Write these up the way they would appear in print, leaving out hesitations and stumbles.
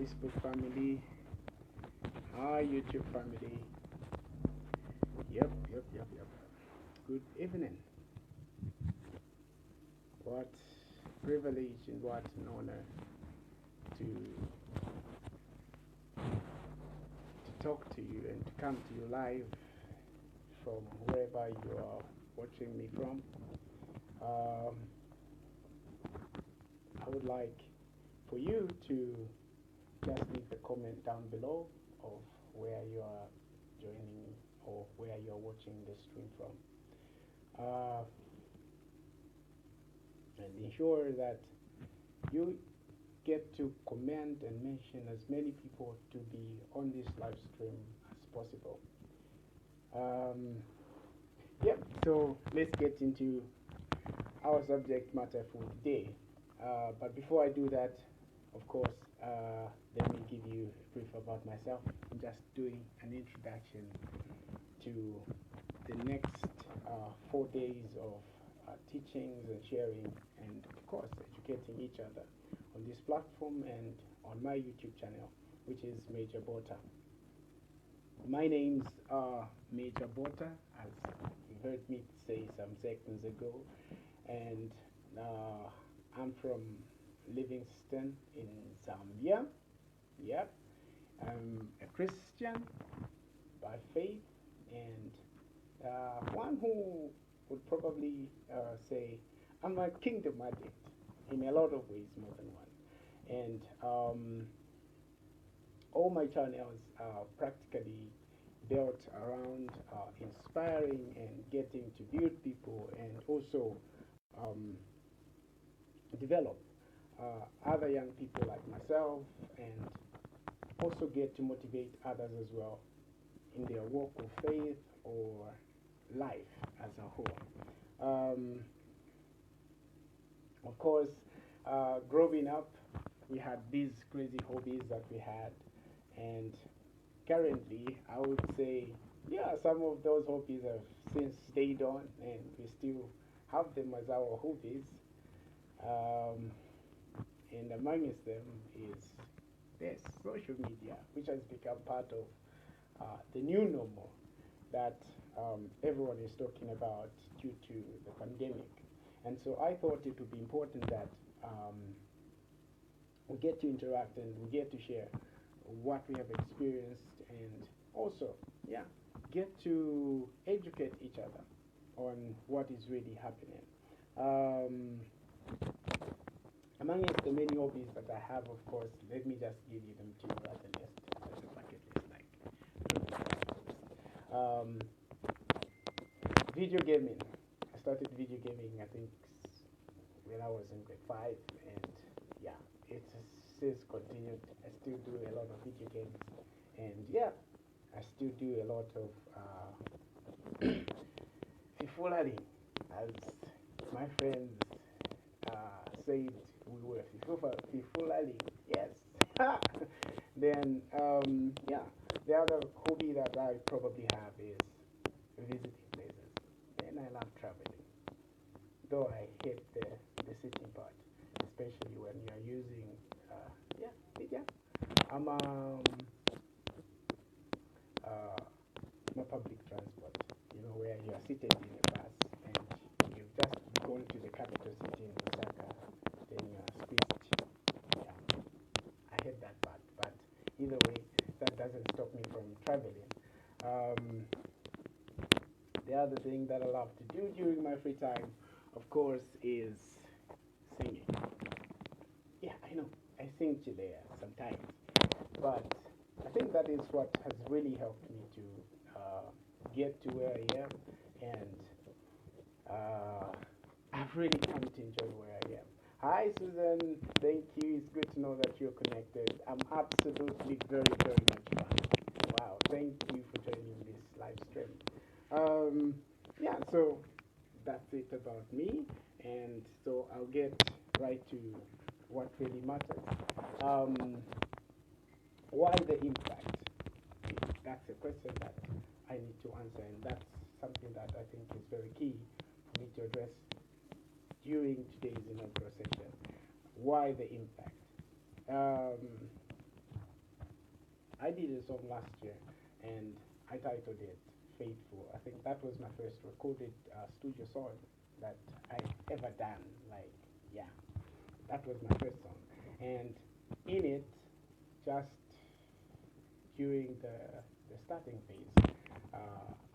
Facebook family, hi YouTube family. Yep. Good evening. What privilege and what an honor to talk to you and to come to you live from wherever you are watching me from. Um, I would like for you to just leave a comment down below of where you are joining or where you are watching the stream from. And ensure that you get to comment and mention as many people to be on this live stream as possible. Yep, so let's get into our subject matter for today. But before I do that, of course, let me give you a brief about myself. I'm just doing an introduction to the next 4 days of teachings and sharing, and of course, educating each other on this platform and on my YouTube channel, which is Major Bota. My name's Major Bota, as you heard me say some seconds ago, and I'm from Livingstone in Zambia. Yep, I'm a Christian by faith, and one who would probably say I'm a kingdom addict in a lot of ways, more than one. And all my channels are practically built around inspiring and getting to build people and also um, develop other young people like myself, and also get to motivate others as well in their walk of faith or life as a whole. Of course, growing up, we had these crazy hobbies that we had, and currently, I would say, yeah, some of those hobbies have since stayed on, and we still have them as our hobbies. Um, and amongst them is this social media, which has become part of the new normal that everyone is talking about due to the pandemic. And so I thought it would be important that we get to interact and we get to share what we have experienced, and also, yeah, get to educate each other on what is really happening. Um, Amongst the many hobbies that I have, of course, let me just give you them to you as a list, as a bucket list, um, video gaming. I started video gaming, I think, when I was in grade 5, and yeah, it's since continued. I still do a lot of video games, and yeah, I still do a lot of fifulari, as my friends said we were fifulari. Yes. Then yeah, the other hobby that I probably have is visiting places, and I love traveling. Though I hate the sitting part, especially when you are using yeah, media. I'm uh, no public transport. You know, where you are seated in a bus and you've just gone to the capital city in Lusaka, then you are squeezed. Yeah, I hate that part. But either way, that doesn't stop me from traveling. Um, the other thing that I love to do during my free time, of course, is singing. Yeah, I know, I sing Chilea sometimes, but I think that is what has really helped me to get to where I am, and I've really come to enjoy where I am. Hi, Susan. Thank you. It's good to know that you're connected. I'm absolutely very much fun. Wow. Thank you for joining this live stream. Yeah, so that's it about me, and so I'll get right to what really matters. Why the impact? That's a question that I need to answer, and that's something that I think is very key for me to address during today's inaugural session. Why the impact? I did a song last year, and I titled it "Faithful." I think that was my first recorded studio song that I ever done. Like, yeah, that was my first song, and in it, just during the starting phase,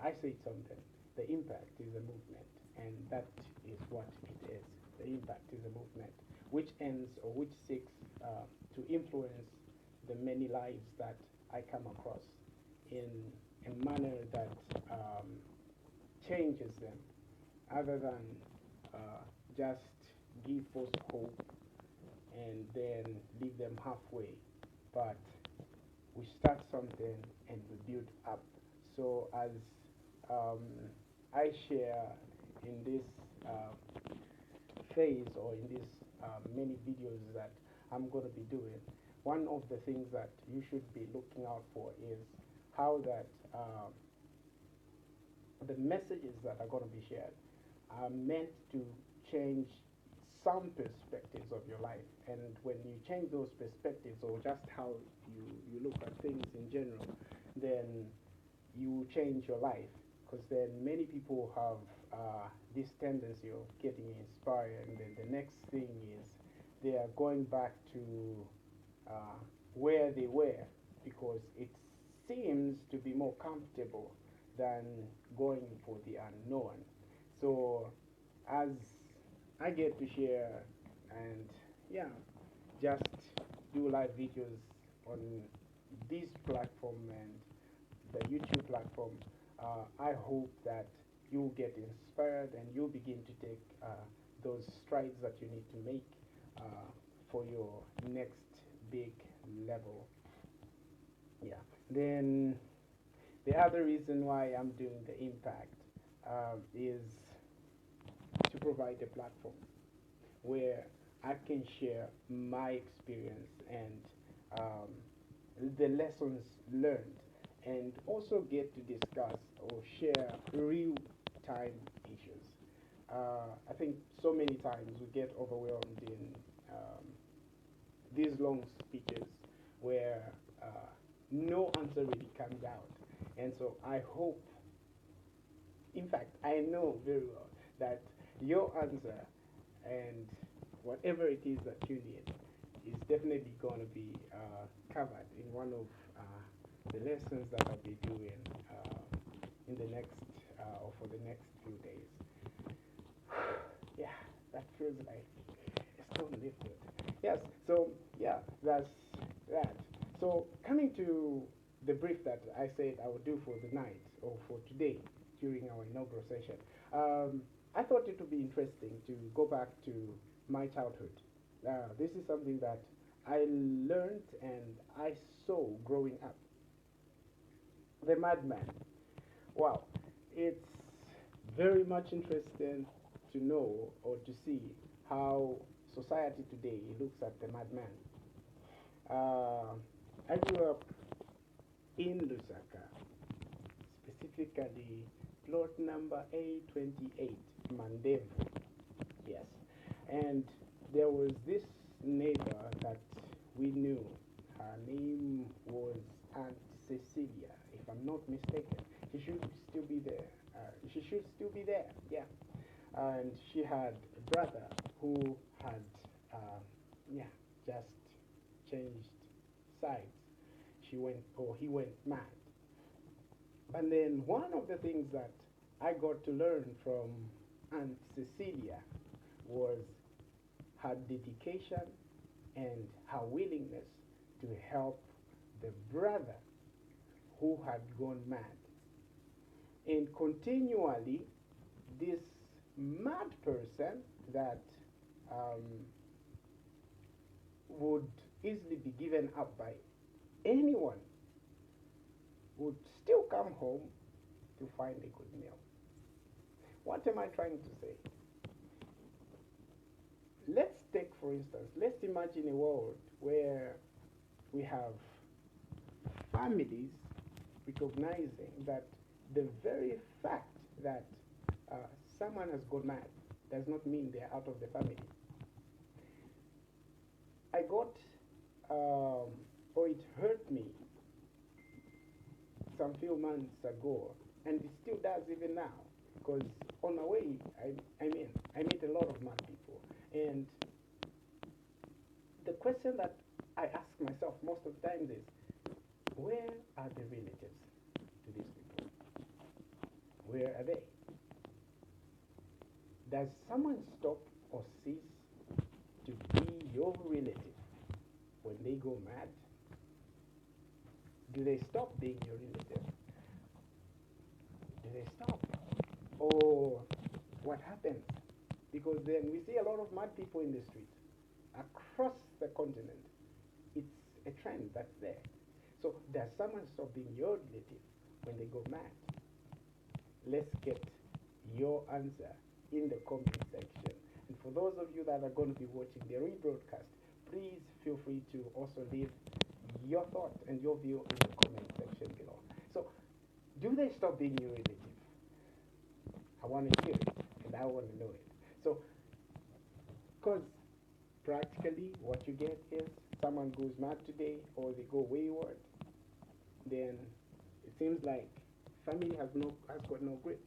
I said something. The impact is a movement, and that is what it is. The impact is a movement which ends or which seeks to influence the many lives that I come across in a manner that um, changes them, other than just give false hope and then leave them halfway. But we start something and we build up. So as um, I share in this phase or in these many videos that I'm going to be doing, one of the things that you should be looking out for is how that the messages that are going to be shared are meant to change some perspectives of your life. And when you change those perspectives or just how you look at things in general, then you change your life. Because then many people have this tendency of getting inspired, and then the next thing is they are going back to uh, where they were because it seems to be more comfortable than going for the unknown. So as I get to share and yeah, just do live videos on this platform and the YouTube platform, I hope that you get inspired and you begin to take those strides that you need to make uh, for your next big level. Yeah. Then the other reason why I'm doing the impact is to provide a platform where I can share my experience and the lessons learned, and also get to discuss or share real time issues. I think so many times we get overwhelmed in um, these long speeches where no answer really comes out. And so I hope, in fact, I know very well that your answer and whatever it is that you need is definitely going to be covered in one of the lessons that I'll be doing in the next or for the next few days. Yeah, that feels like it's going to live good. Yes, so yeah, that's that. So coming to the brief that I said I would do for the night or for today during our inaugural session, I thought it would be interesting to go back to my childhood. This is something that I learned and I saw growing up. The Madman. Wow, it's very much interesting to know or to see how society today looks at the madman. Uh, I grew up in Lusaka, specifically plot number A28, Mandevu. Yes, and there was this neighbor that we knew. Her name was Aunt Cecilia, if I'm not mistaken. She should still be there. She should still be there. Yeah, and she had a brother who had, yeah, just changed sides. She went, or he went mad. And then one of the things that I got to learn from Aunt Cecilia was her dedication and her willingness to help the brother who had gone mad. And continually, this mad person that um, would easily be given up by anyone would still come home to find a good meal. What am I trying to say? Let's take, for instance, let's imagine a world where we have families recognizing that the very fact that uh, someone has gone mad does not mean they're out of the family. I got, or it hurt me some few months ago, and it still does even now. Because on my way, I meet a lot of mad people, and the question that I ask myself most of the times is, where are the relatives to these people? Where are they? Does someone stop or cease to be your relative when they go mad? Do they stop being your relative? Do they stop? Or what happens? Because then we see a lot of mad people in the streets across the continent. It's a trend that's there. So does someone stop being your relative when they go mad? Let's get your answer in the comment section. And for those of you that are going to be watching the rebroadcast, please feel free to also leave your thoughts and your view in the comment section below. So, do they stop being your relative? I want to hear it, and I want to know it. So, because practically what you get is someone goes mad today or they go wayward, then it seems like family has got no grip.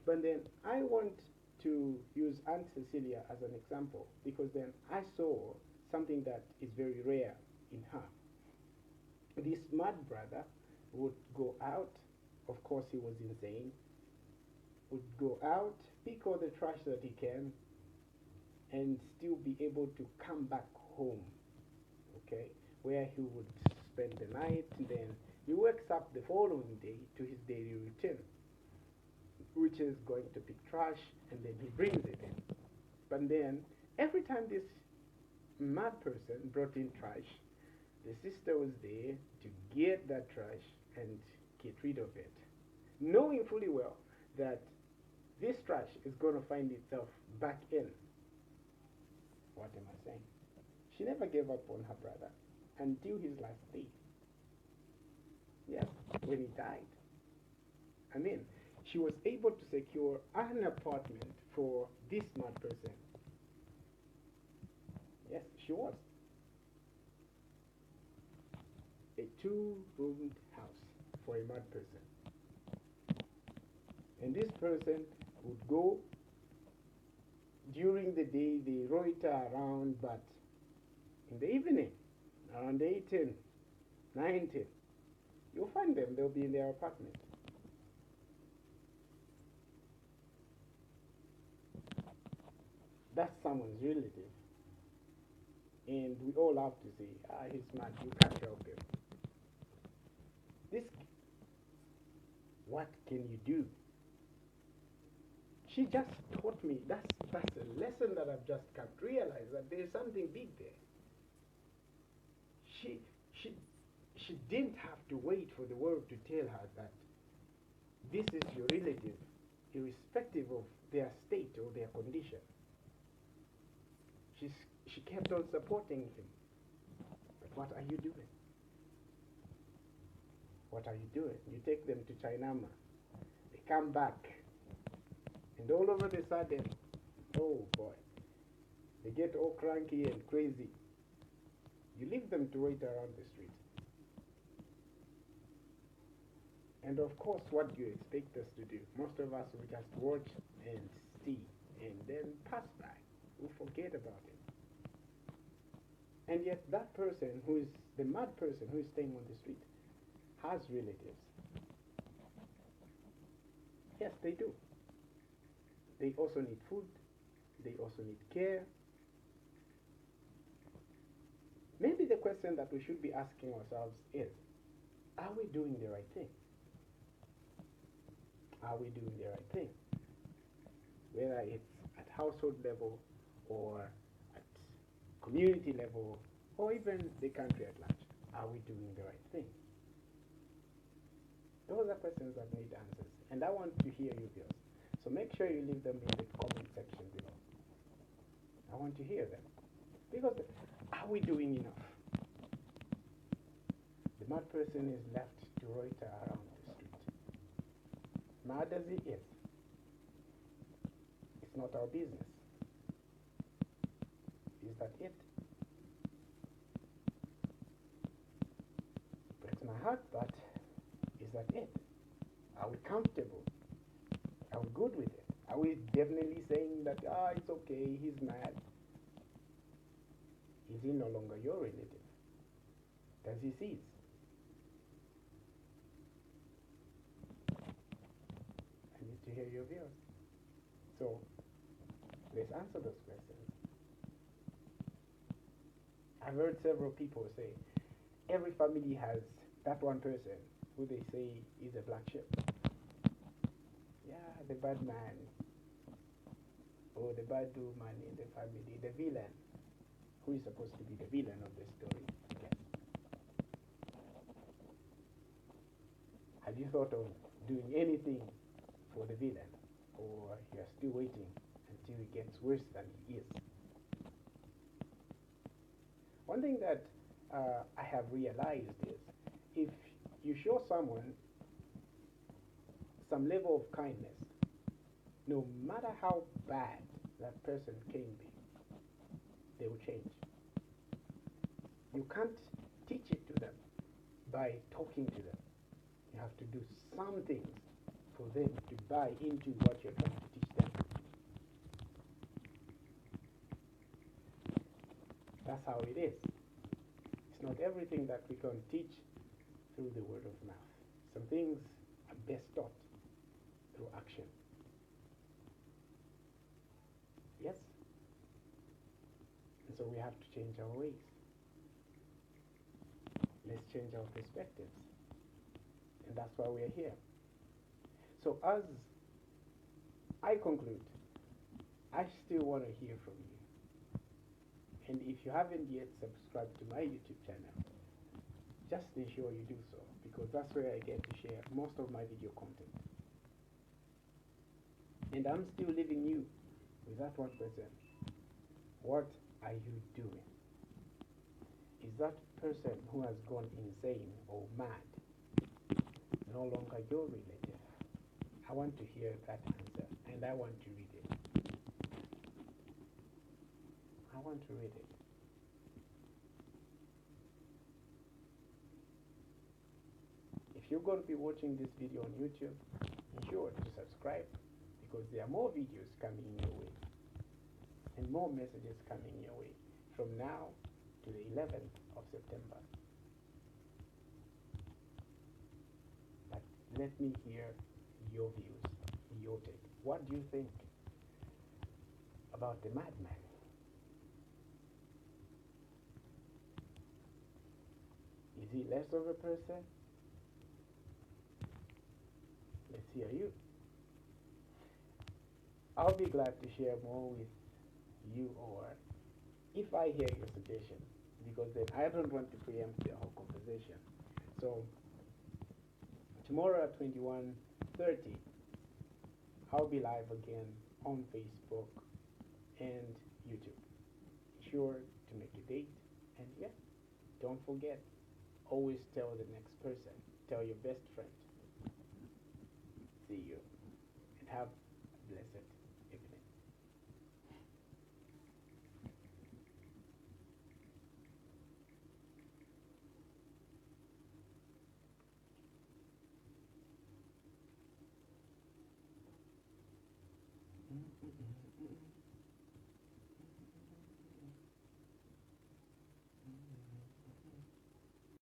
But then I want to use Aunt Cecilia as an example, because then I saw something that is very rare in her. This mad brother would go out, of course he was insane, would go out, pick all the trash that he can, and still be able to come back home, okay, where he would spend the night, and then he wakes up the following day to his daily routine, which is going to pick trash, and then he brings it in. But then, every time this mad person brought in trash, the sister was there to get that trash and get rid of it, knowing fully well that this trash is going to find itself back in. What am I saying? She never gave up on her brother until his last day. Yes, when he died. I mean, she was able to secure an apartment for this mad person. Yes, she was. A 2-roomed house for a mad person. And this person would go during the day, they loiter around, but in the evening, around 18, 19, you'll find them, they'll be in their apartment. That's someone's relative. And we all have to say, he's mad, you can't help him. This, what can you do? She just taught me, that's a lesson that I've just come to realize, that there's something big there. She didn't have to wait for the world to tell her that this is your relative, irrespective of their state or their condition. She kept on supporting him. But what are you doing? What are you doing? You take them to Chainama. They come back. And all of a sudden, oh boy, they get all cranky and crazy. You leave them to wait around the street. And of course, what do you expect us to do? Most of us will just watch and see and then pass by. We'll forget about it. And yet that person who is the mad person who is staying on the street has relatives. Yes, they do. They also need food. They also need care. Maybe the question that we should be asking ourselves is, are we doing the right thing? Are we doing the right thing? Whether it's at household level or at community level or even the country at large, are we doing the right thing? Those are questions that need answers, and I want to hear your views. So make sure you leave them in the comment section below. I want to hear them. Because are we doing enough? The mad person is left to loiter around the street. Mad as he is, it's not our business. Is that it? Breaks my heart, but is that it? definitely saying that, ah, it's okay, he's mad. Is he no longer your relative? Does he cease? I need to hear your views. So let's answer those questions. I've heard several people say every family has that one person who they say is a black sheep. Yeah, the bad man or the bad woman in the family, the villain, who is supposed to be the villain of the story. Yes. Have you thought of doing anything for the villain, or you are still waiting until he gets worse than he is? One thing that I have realized is if you show someone some level of kindness, no matter how bad that person can be, they will change. You can't teach it to them by talking to them. You have to do some things for them to buy into what you're trying to teach them. That's how it is. It's not everything that we can teach through the word of mouth. Some things are best taught through action. Yes? And so we have to change our ways. Let's change our perspectives. And that's why we're here. So as I conclude, I still want to hear from you. And if you haven't yet subscribed to my YouTube channel, just ensure you do so, because that's where I get to share most of my video content. And I'm still leaving you with that one question. What are you doing? Is that person who has gone insane or mad no longer your relative? I want to hear that answer, and I want to read it. I want to read it. If you're going to be watching this video on YouTube, ensure to subscribe, because there are more videos coming your way and more messages coming your way from now to the 11th of September. But let me hear your views, your take. What do you think about the madman? Is he less of a person? Let's hear you. I'll be glad to share more with you, or if I hear your suggestion, because then I don't want to preempt the whole conversation. So tomorrow at 21:30, I'll be live again on Facebook and YouTube. Sure to make a date, and yeah, don't forget, always tell the next person, tell your best friend. See you, and have a blessed evening.